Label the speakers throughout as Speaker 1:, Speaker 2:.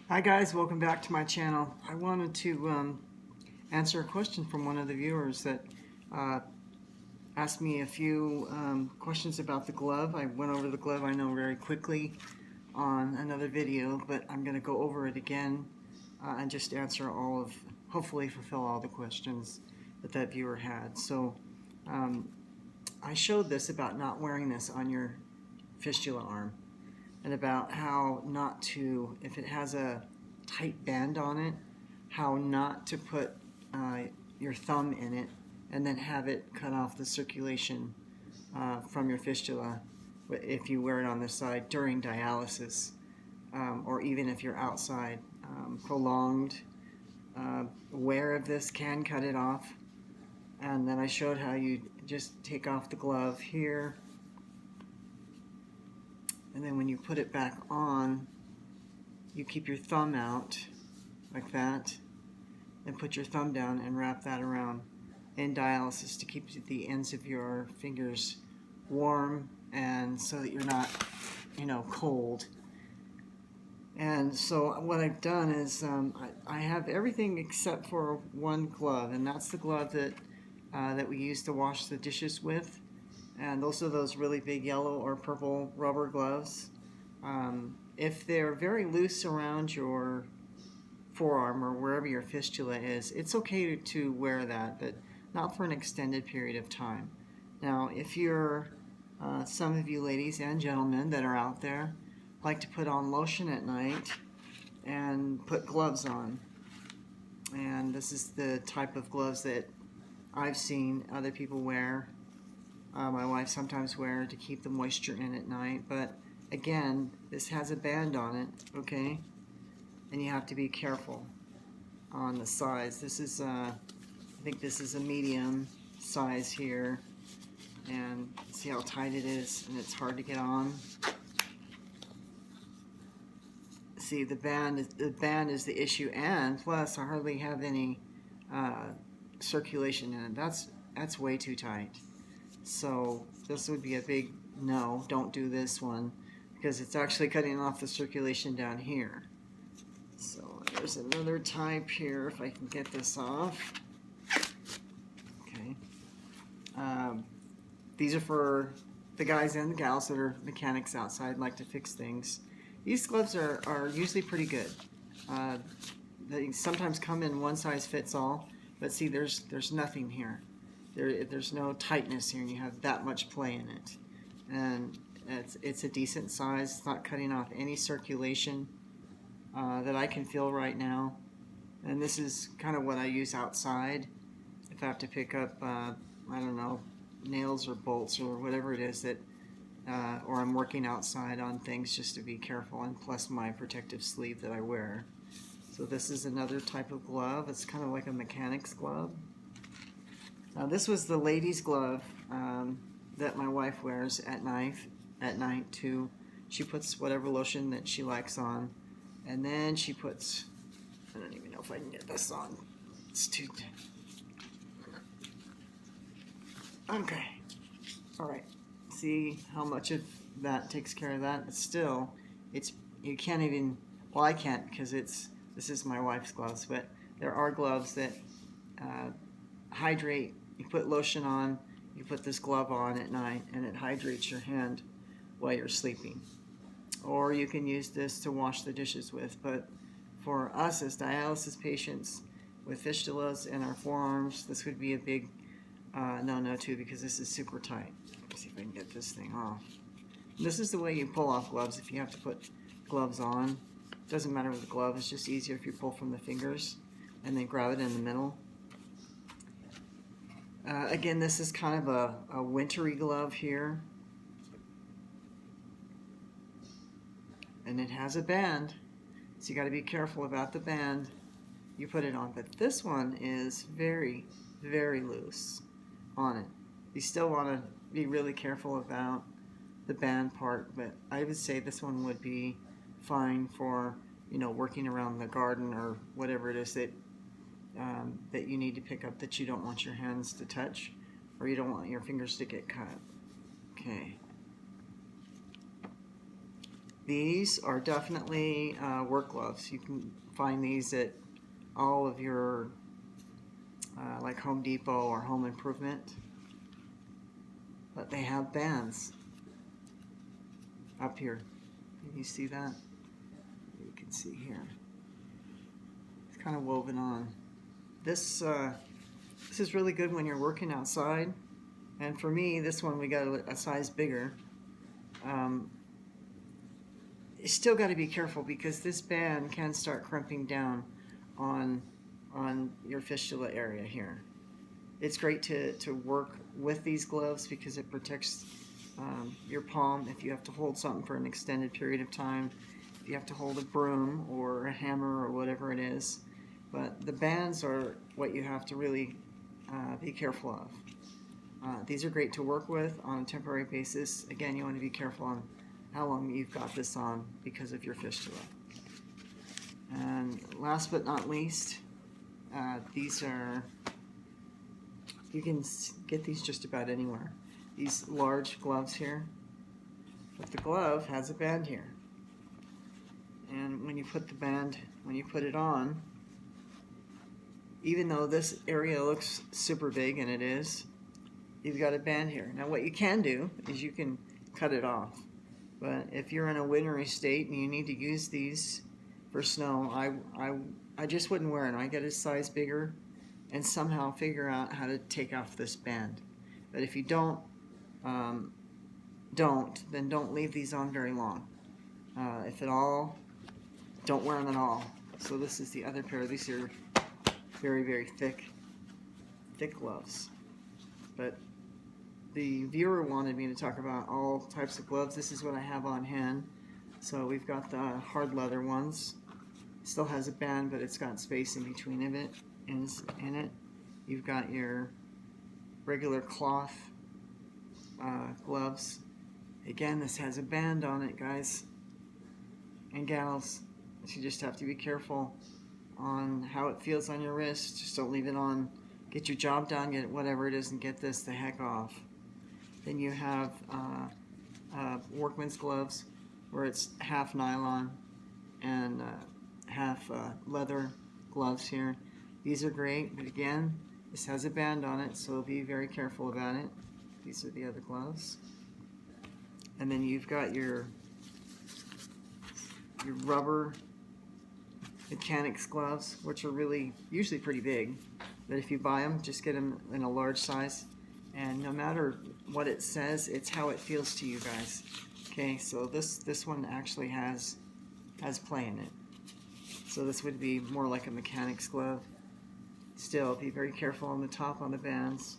Speaker 1: Hi guys, welcome back to my channel. I wanted to answer a question from one of the viewers that uh, asked me a few questions about the glove. I went over the glove, I know, very quickly on another video, but I'm going to go over it again and just answer hopefully fulfill all the questions that viewer had. So um, I showed this about not wearing this on your fistula arm, and about how not to, if it has a tight band on it, how not to put uh, your thumb in it and then have it cut off the circulation from your fistula if you wear it on the side during dialysis, or even if you're outside. Prolonged wear of this can cut it off. And then I showed how you just take off the glove here, and then when you put it back on, you keep your thumb out like that, and put your thumb down and wrap that around in dialysis to keep the ends of your fingers warm, and so that you're not, cold. And so what I've done is I have everything except for one glove, and that's the glove that we use to wash the dishes with. And those are those really big yellow or purple rubber gloves. If they're very loose around your forearm or wherever your fistula is, it's okay to wear that, but not for an extended period of time. Now, if you're, some of you ladies and gentlemen that are out there like to put on lotion at night and put gloves on, and this is the type of gloves that I've seen other people wear. My wife sometimes wears to keep the moisture in at night, but again, this has a band on it, okay? And you have to be careful on the size. This is, I think this is a medium size here, and see how tight it is, and it's hard to get on. See, the band is the issue, and plus I hardly have any circulation in it. That's way too tight. So this would be a big no, don't do this one, because it's actually cutting off the circulation down here. So there's another type here, if I can get this off. Okay. These are for the guys and the gals that are mechanics outside, like to fix things. These gloves are usually pretty good. They sometimes come in one size fits all, but see, there's nothing here. There's no tightness here, and you have that much play in it. And it's a decent size. It's not cutting off any circulation that I can feel right now. And this is kind of what I use outside if I have to pick up, I don't know, nails or bolts or whatever it is that, or I'm working outside on things, just to be careful, and plus my protective sleeve that I wear. So this is another type of glove. It's kind of like a mechanic's glove. Now this was the ladies' glove that my wife wears at night too. She puts whatever lotion that she likes on, and then she puts, I don't even know if I can get this on. It's too... Okay. Alright. See how much of that takes care of that? But still, you can't even, well, I can't, because this is my wife's gloves, but there are gloves that hydrate. You put lotion on, you put this glove on at night, and it hydrates your hand while you're sleeping. Or you can use this to wash the dishes with, but for us as dialysis patients with fistulas in our forearms, this would be a big no too, because this is super tight. Let's see if I can get this thing off. This is the way you pull off gloves if you have to put gloves on. It doesn't matter with the glove, it's just easier if you pull from the fingers and then grab it in the middle. Again, this is kind of a wintry glove here. And it has a band, so you got to be careful about the band you put it on. But this one is very, very loose on it. You still want to be really careful about the band part, but I would say this one would be fine for, working around the garden or whatever it is that you need to pick up that you don't want your hands to touch, or you don't want your fingers to get cut. Okay. These are definitely work gloves. You can find these at all of your like Home Depot or Home Improvement. But they have bands up here. Can you see that? You can see here. It's kind of woven on. This is really good when you're working outside. And for me, this one we got a size bigger. You still got to be careful because this band can start crimping down on your fistula area here. It's great to work with these gloves because it protects your palm if you have to hold something for an extended period of time, if you have to hold a broom or a hammer or whatever it is. But the bands are what you have to really be careful of. These are great to work with on a temporary basis. Again, you want to be careful on how long you've got this on because of your fistula. And last but not least, these are, you can get these just about anywhere. These large gloves here, but the glove has a band here. And when you put the band, when you put it on, even though this area looks super big, and it is, you've got a band here. Now what you can do is you can cut it off. But if you're in a wintry state and you need to use these for snow, I just wouldn't wear them. I get a size bigger and somehow figure out how to take off this band. But if you don't, then don't leave these on very long. If at all, don't wear them at all. So this is the other pair. These are very, very thick gloves. But the viewer wanted me to talk about all types of gloves. This is what I have on hand. So we've got the hard leather ones. Still has a band, but it's got space in between of it. In it, you've got your regular cloth gloves. Again, this has a band on it, guys and gals. You just have to be careful on how it feels on your wrist. Just don't leave it on. Get your job done, get whatever it is, and get this the heck off. Then you have workman's gloves, where it's half nylon and half leather gloves here. These are great, but again, this has a band on it, so be very careful about it. These are the other gloves. And then you've got your rubber mechanics gloves, which are really usually pretty big, but if you buy them, just get them in a large size, and no matter what it says, it's how it feels to you guys. Okay, so this one actually has play in it, so this would be more like a mechanics glove. Still, be very careful on the top on the bands.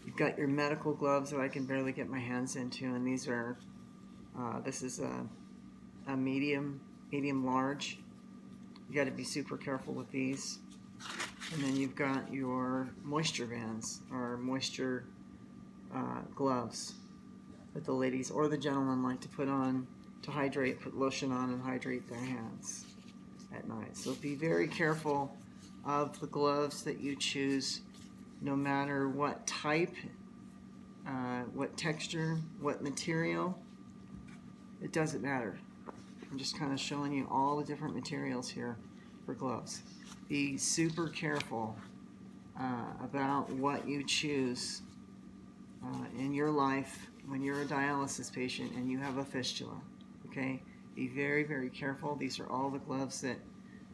Speaker 1: You've got your medical gloves that I can barely get my hands into, and these are this is a medium large. You got to be super careful with these. And then you've got your moisture bands, or moisture gloves that the ladies or the gentlemen like to put on to hydrate, put lotion on and hydrate their hands at night. So be very careful of the gloves that you choose, no matter what type, what texture, what material. It doesn't matter. I'm just kind of showing you all the different materials here for gloves. Be super careful about what you choose in your life when you're a dialysis patient and you have a fistula. Okay? Be very, very careful. These are all the gloves that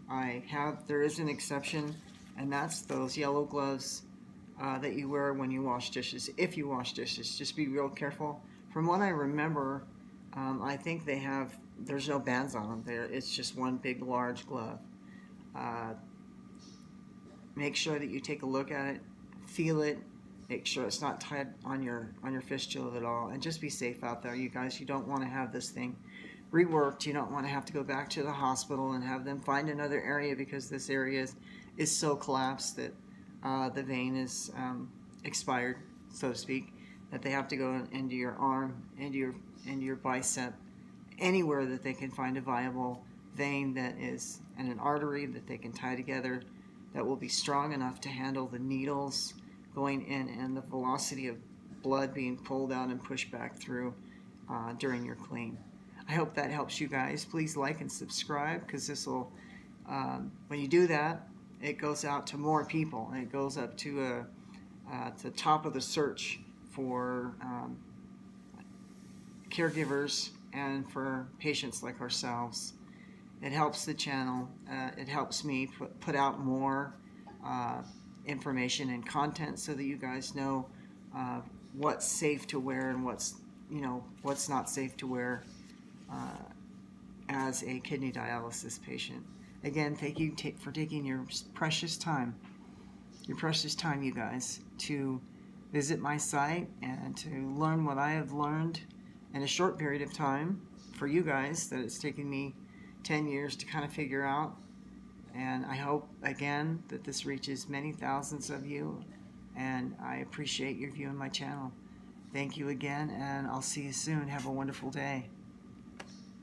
Speaker 1: I have. There is an exception, and that's those yellow gloves that you wear when you wash dishes. If you wash dishes, just be real careful. From what I remember, I think there's no bands on them. It's just one big, large glove. Make sure that you take a look at it, feel it, make sure it's not tied on your fistula at all, and just be safe out there, you guys. You don't want to have this thing reworked. You don't want to have to go back to the hospital and have them find another area because this area is so collapsed that the vein is expired, so to speak, that they have to go into your arm, into your bicep, anywhere that they can find a viable vein that is, and an artery that they can tie together that will be strong enough to handle the needles going in and the velocity of blood being pulled out and pushed back through. during your clean. I hope that helps you guys. Please like and subscribe, because this will, when you do that, it goes out to more people, and it goes up to the top of the search for caregivers and for patients like ourselves. It helps the channel. It helps me put out more information and content, so that you guys know what's safe to wear and what's not safe to wear as a kidney dialysis patient. Again, thank you for taking your precious time, you guys, to visit my site and to learn what I have learned in a short period of time for you guys that it's taken me 10 years to kind of figure out. And I hope, again, that this reaches many thousands of you, and I appreciate your viewing my channel. Thank you again, and I'll see you soon. Have a wonderful day.